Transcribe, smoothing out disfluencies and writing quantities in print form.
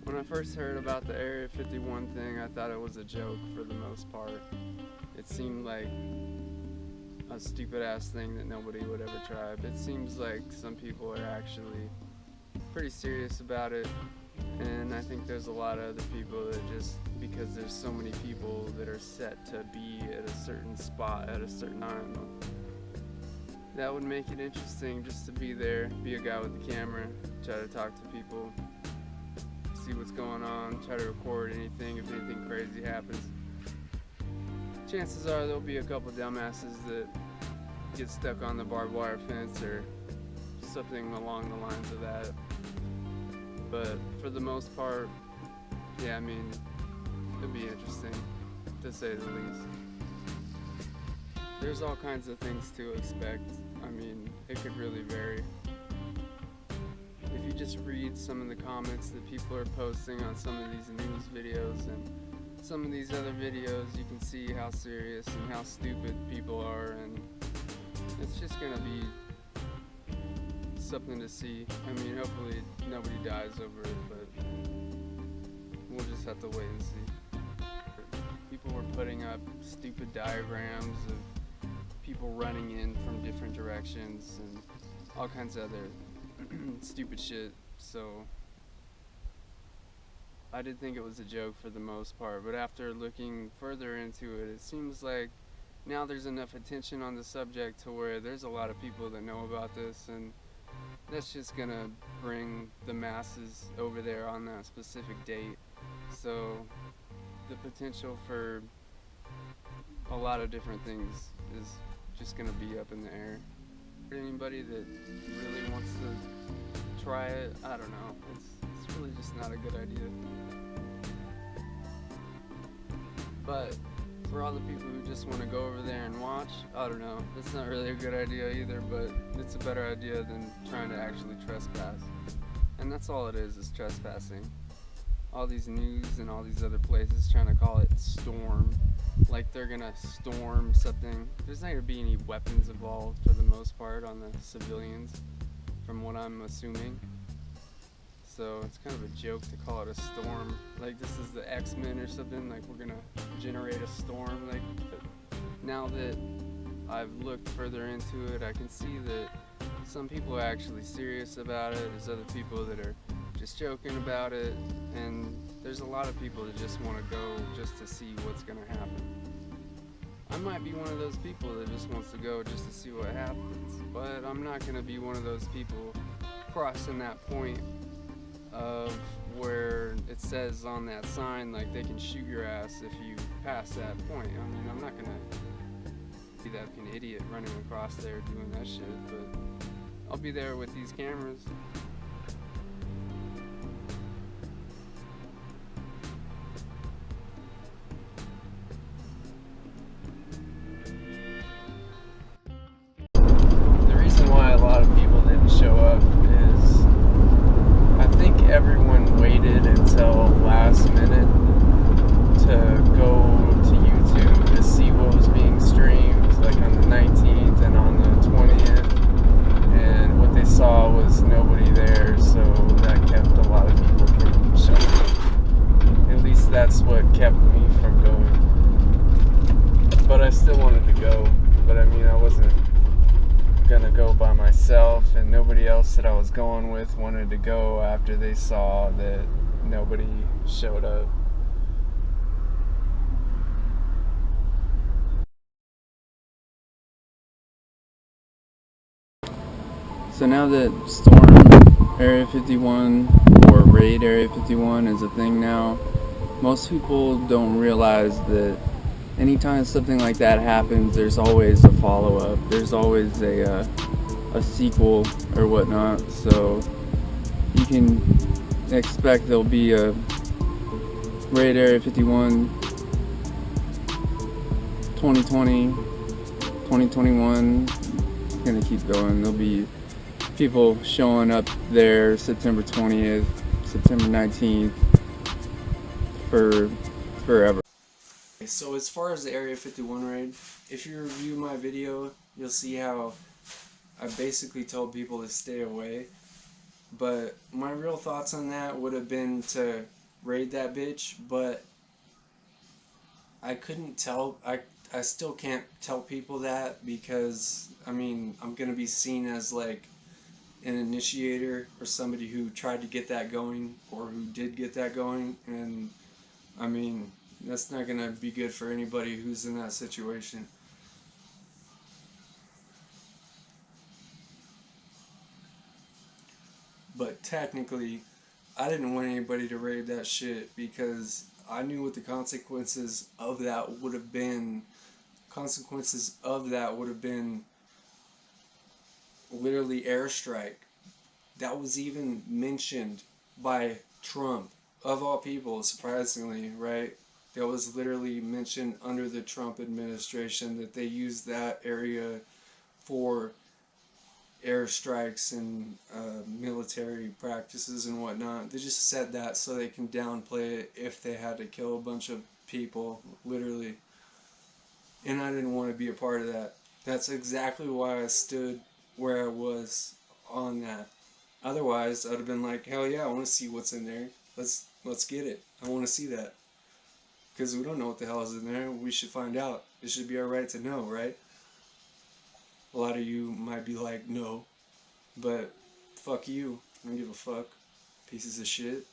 When I first heard about the Area 51 thing, I thought it was a joke for the most part. It seemed like a stupid ass thing that nobody would ever try. But it seems like some people are actually pretty serious about it, and I think there's a lot of other people that just because there's so many people that are set to be at a certain spot at a certain time, that would make it interesting just to be there, be a guy with the camera, try to talk to people, see what's going on, try to record anything if anything crazy happens. Chances are there'll be a couple dumbasses that get stuck on the barbed wire fence or something along the lines of that. But for the most part, yeah, I mean, it'll be interesting to say the least. There's all kinds of things to expect. I mean, it could really vary. If you just read some of the comments that people are posting on some of these news videos and some of these other videos, you can see how serious and how stupid people are, and it's just gonna be something to see. I mean, hopefully nobody dies over it, but we'll just have to wait and see. People were putting up stupid diagrams of people running in from different directions and all kinds of other stupid shit, so I did think it was a joke for the most part, but after looking further into it, it seems like now there's enough attention on the subject to where there's a lot of people that know about this, and that's just gonna bring the masses over there on that specific date. So the potential for a lot of different things is just gonna be up in the air. For anybody that really wants to try it, I don't know, it's really just not a good idea. But for all the people who just want to go over there and watch, I don't know, it's not really a good idea either, but it's a better idea than trying to actually trespass. And that's all it is trespassing. All these news and all these other places trying to call it storm, like they're gonna storm something. There's not gonna be any weapons involved for the most part on the civilians, from what I'm assuming. So it's kind of a joke to call it a storm. Like this is the X-Men or something, like we're gonna generate a storm. Like, now that I've looked further into it, I can see that some people are actually serious about it. There's other people that are just joking about it, and there's a lot of people that just want to go just to see what's gonna happen. I might be one of those people that just wants to go just to see what happens, but I'm not gonna be one of those people crossing that point of where it says on that sign like they can shoot your ass if you pass that point. I mean, I'm not gonna be that fucking idiot running across there doing that shit, but I'll be there with these cameras. The reason why a lot of people didn't show up is I think everyone waited until last minute to go to YouTube to see what was being streamed, like on the 19th and on the 20th, and what they saw was nobody there, so that kept a lot of people from showing up. At least that's what kept me from going. But I still wanted to go, but I mean, I wasn't gonna go by myself, and nobody else that I was going with wanted to go after they saw that nobody showed up. So now that Storm Area 51 or Raid Area 51 is a thing now, most people don't realize that anytime something like that happens, there's always a follow-up. There's always a sequel or whatnot. So you can expect there'll be a Raid Area 51 2020, 2021. It's gonna keep going. There'll be people showing up there September 20th, September 19th, for forever. So as far as the Area 51 raid, if you review my video, you'll see how I basically told people to stay away. But my real thoughts on that would have been to raid that bitch, but I couldn't tell. I still can't tell people that because I mean I'm gonna be seen as like an initiator or somebody who tried to get that going or who did get that going, and I mean that's not gonna be good for anybody who's in that situation. But technically, I didn't want anybody to raid that shit because I knew what the consequences of that would have been. Consequences of that would have been literally airstrike. That was even mentioned by Trump, of all people, surprisingly, right? That was literally mentioned under the Trump administration that they used that area for airstrikes and military practices and whatnot. They just said that so they can downplay it if they had to kill a bunch of people, literally. And I didn't want to be a part of that. That's exactly why I stood where I was on that. Otherwise, I'd have been like, hell yeah, I want to see what's in there. Let's get it. I want to see that because we don't know what the hell is in there. We should find out. It should be our right to know, right? A lot of you might be like, no, but fuck you. I don't give a fuck. Pieces of shit.